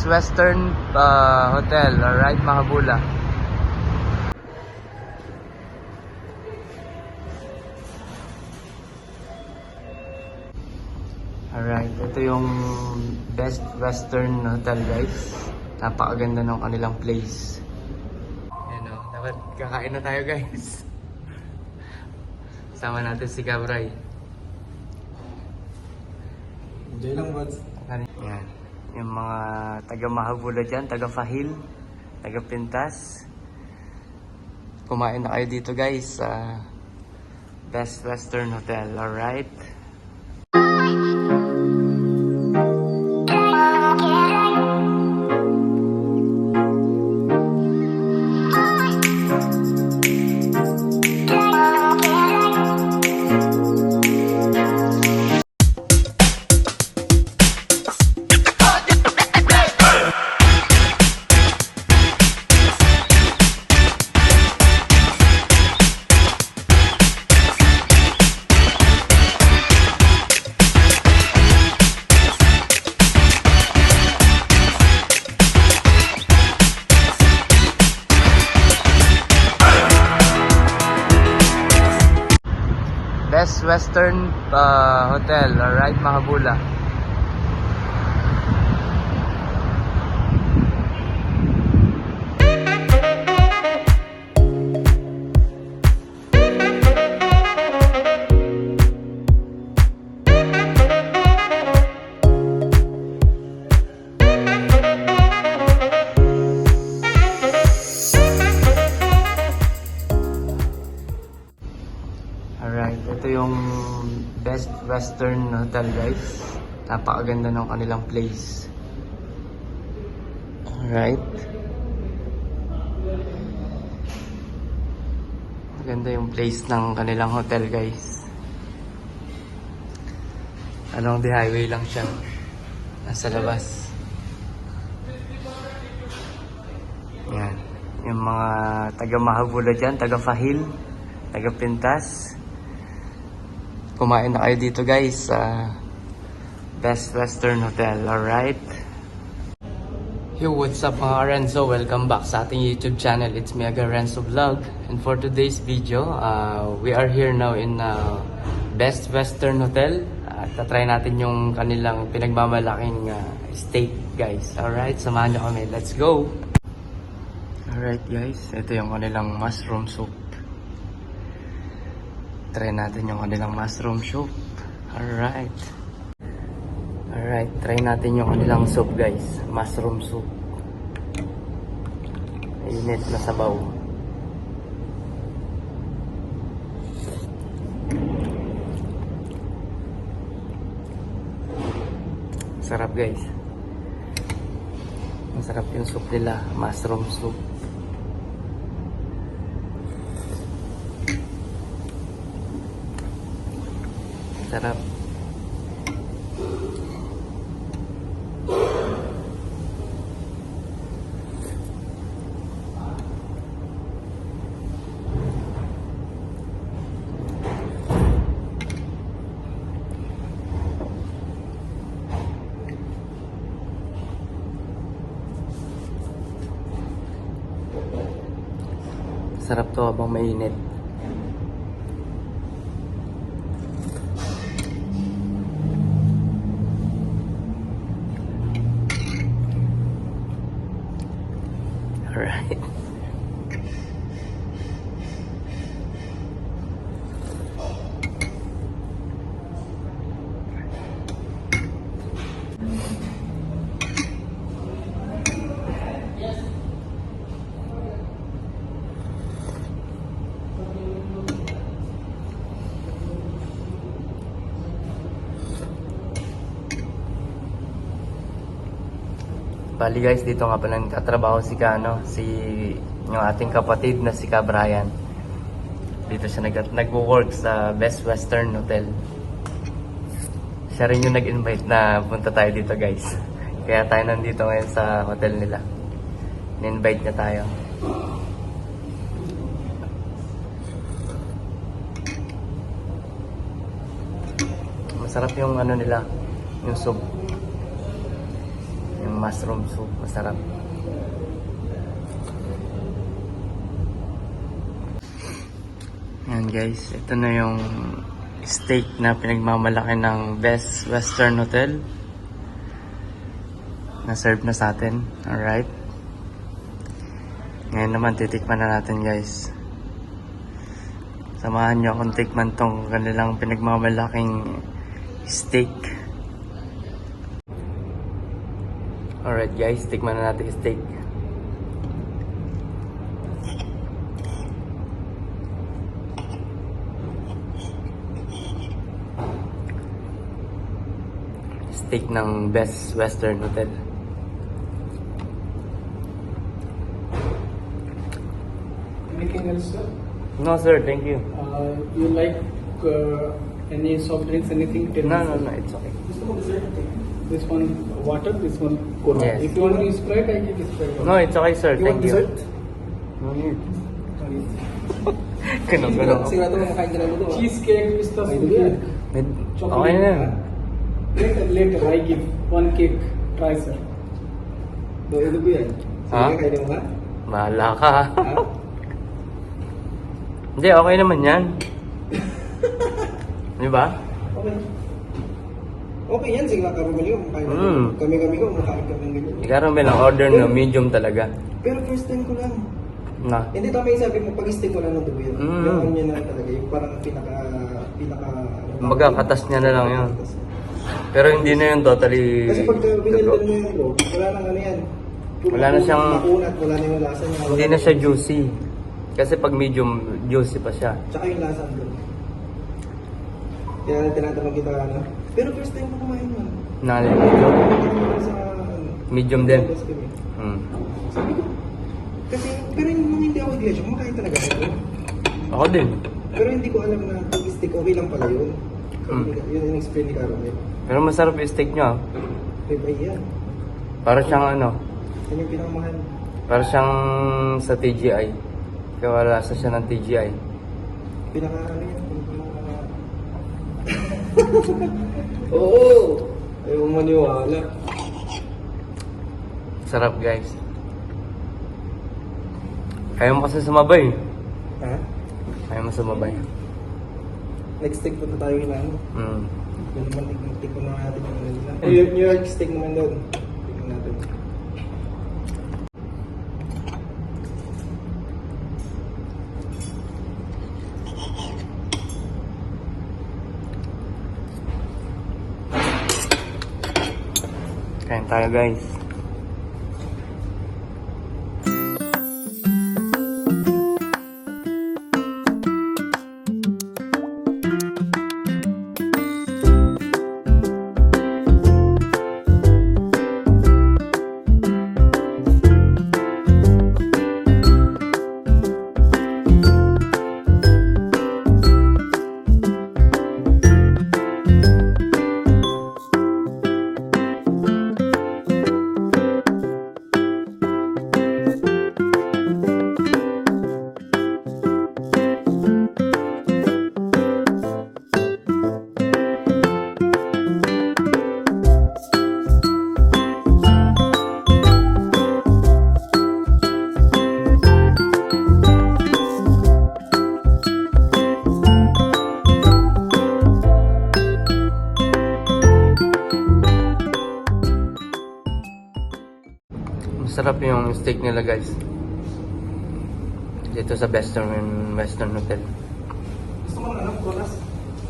Best Western Hotel, alright mga kabula. Alright, ito yung Best Western Hotel guys. Napakaganda ng kanilang place. Ayan o, dapat kakain na tayo guys. Sama natin si Cabray. Enjoy lang, buds. Yan, yung mga taga Mahabula dyan, taga Fahil, taga Pintas. Kumain na kayo dito guys sa Best Western Hotel, alright? Best Western Hotel, alright mga kabula. Alright, ito yung Best Western Hotel guys. Napakaganda ng kanilang place. Alright. Maganda yung place ng kanilang hotel guys. Along the highway lang siya. Nasa labas. Yan. Yung mga taga Mahabula dyan, taga Fahil, taga Pintas. Kumain na kayo dito guys sa Best Western Hotel, alright? Yo, what's up mga Renzo? Welcome back sa ating YouTube channel. It's me again, Renzo Vlog. And for today's video, we are here now in Best Western Hotel. Tatry natin yung kanilang pinagmamalaking steak guys. Alright, samahan nyo kami. Let's go! Alright guys, ito yung kanilang mushroom soup. Try natin yung kanilang mushroom soup. Alright. Alright, try natin yung kanilang soup guys. Mushroom soup. Init na sabaw. Sarap guys. Masarap yung soup nila. Mushroom soup. Sarap. Sarap to habang mainit. Alright. Bali guys, dito nga pala nagtatrabaho si yung ating kapatid na si Brian. Dito siya nag-work sa Best Western Hotel. Siya rin yung nag-invite na punta tayo dito guys. Kaya tayo nandito ngayon sa hotel nila. In-invite niya tayo. Masarap yung ano nila, yung soup. Yung mushroom soup. Masarap. Yan guys, ito na yung steak na pinagmamalaki ng Best Western Hotel. Na-serve na sa atin. Alright. Ngayon naman titikman na natin guys. Samahan nyo akong tikman tong kanilang pinagmamalaking steak. Alright guys, tikman na natin yung steak. Steak ng Best Western Hotel. Anything else, sir? No sir, thank you. You like any soft drinks, anything? No, it's okay. This one water, this one cola. Yes. If you want to Sprite, I give you Sprite. No, it's okay sir, You want thank you. dessert? No need. Ganun. Sigurado kumakain ka na luto. Cheesecake, pistachio Ay, cake. Okay na yan. Later, I give one cake. Try, sir. Ito po yan. Ha? Sige, kainin mo ka? Bahala ka. Ha? Hindi, okay naman yan. Di ba? Okay. Okay yan, sige lang karumali ko. Kami-kami ko, kumakain kami ng ganyan. Ikaw may lang order na medium talaga. Pero first time ko lang. Na. Hindi tama yung sabi mo, pag-steak ko lang ng dugo yun. Yung onion na talaga, yung parang pinaka... Magkakatas niya na lang yun. Pero hindi na yun totally... Kasi pag binildan mo yung bro, wala nang ano yan. Wala na siyang... Makunat, wala na yung lasa niya. Hindi na siya juicy. Kasi pag medium, juicy pa siya. Tsaka yung lasa doon. Kaya tinatanong kita ano. Pero first time ko kumain man. Medium. Sa... Medium din. Tapos kami. Sabi ko, kasi, pero yung mga hindi ako iglesia, kumakain talaga ako. Ako din. Pero hindi ko alam na pag-stick, okay lang pala yun. Yun yung explain ni Carmen. Pero masarap yung steak nyo. Ribeye yan. Para siyang ano, Yan yung pinakamahal. para siyang sa TGI. Kaya wala sa siya ng TGI. Pinaka ano yan. Oo! Ayaw mo maniwala. Sarap guys. Kaya mo kasi sumabay. Ha? Kaya mo sumabay. Next stick punta tayo nila. Yan naman, tikman na natin yung ano nila. New York steak naman doon. Tikman natin. Kain tayo guys. Masarap yung steak nila guys. Dito sa Western Hotel. Gusto mo na ano? Pronas?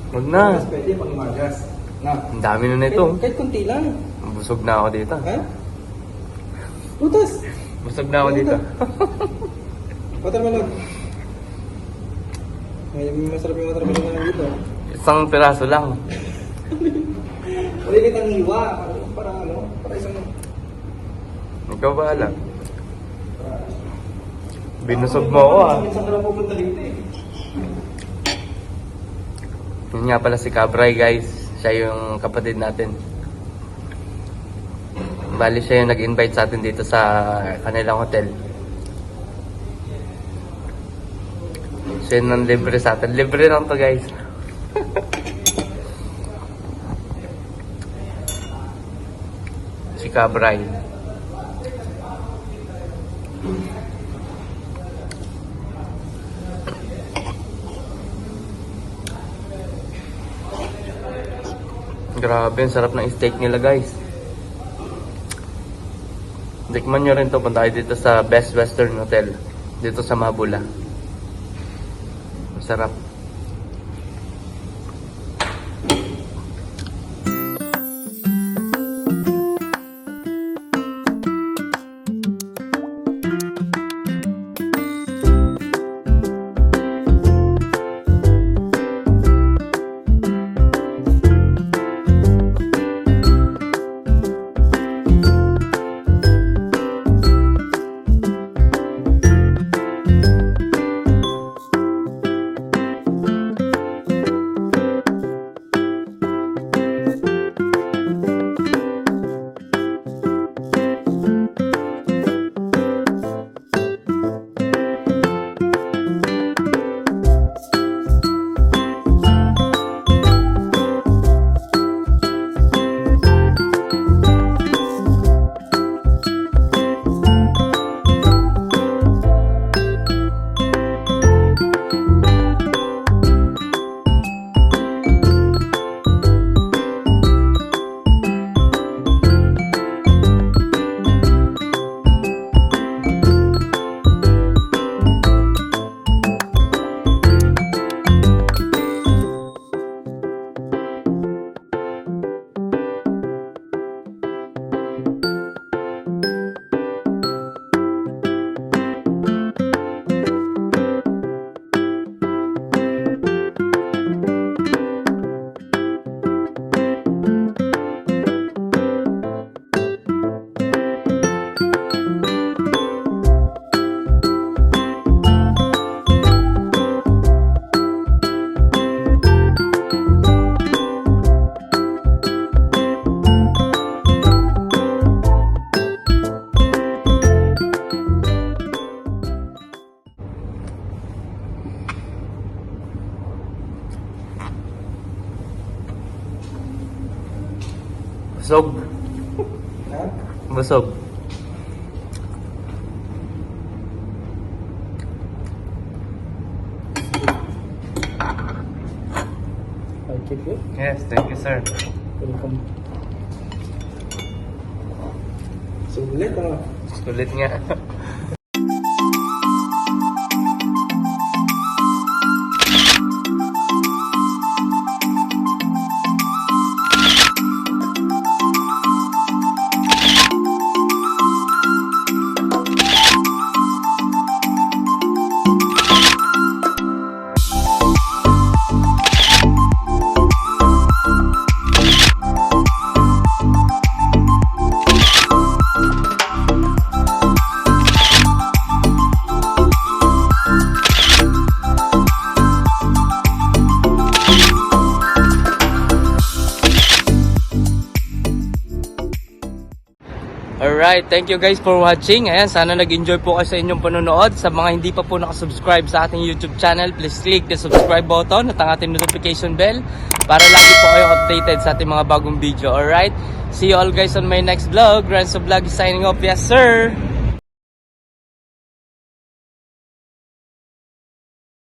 Huwag na. Pronas pwede pang imagas. Na. Ang dami na nito. Kahit kunti lang. Busog na ako dito. Ha? Putas! Busog na ako dito. Watermelon. May masarap yung watermelon na dito. Isang piraso lang. Malilit ang hiwa. Para ano? Para isang... Ikaw ba alam? Binusog mo ako ah. Minsan ka lang pupunta dito eh. Yun nga pala si Cabray guys. Siya yung kapatid natin. Bali siya yung nag-invite sa atin dito sa kanilang hotel. Siya yung libre sa atin. Libre lang to guys. Si Cabray. Grabe, ang sarap ng steak nila guys. Tikman nyo rin to, punta kayo dito sa Best Western Hotel. Dito sa Mabula. Masarap. Busog. Ha? Busog. I'll keep you. Yes, thank you sir. Welcome. Sulit ano? Sulit nga. Alright, thank you guys for watching. Ayan, sana nag-enjoy po kayo sa inyong panonood. Sa mga hindi pa po nakasubscribe sa ating YouTube channel, please click the subscribe button at ang ating notification bell para lagi po kayo updated sa ating mga bagong video. Alright, see you all guys on my next vlog. Renzo Vlog is signing off. Yes sir!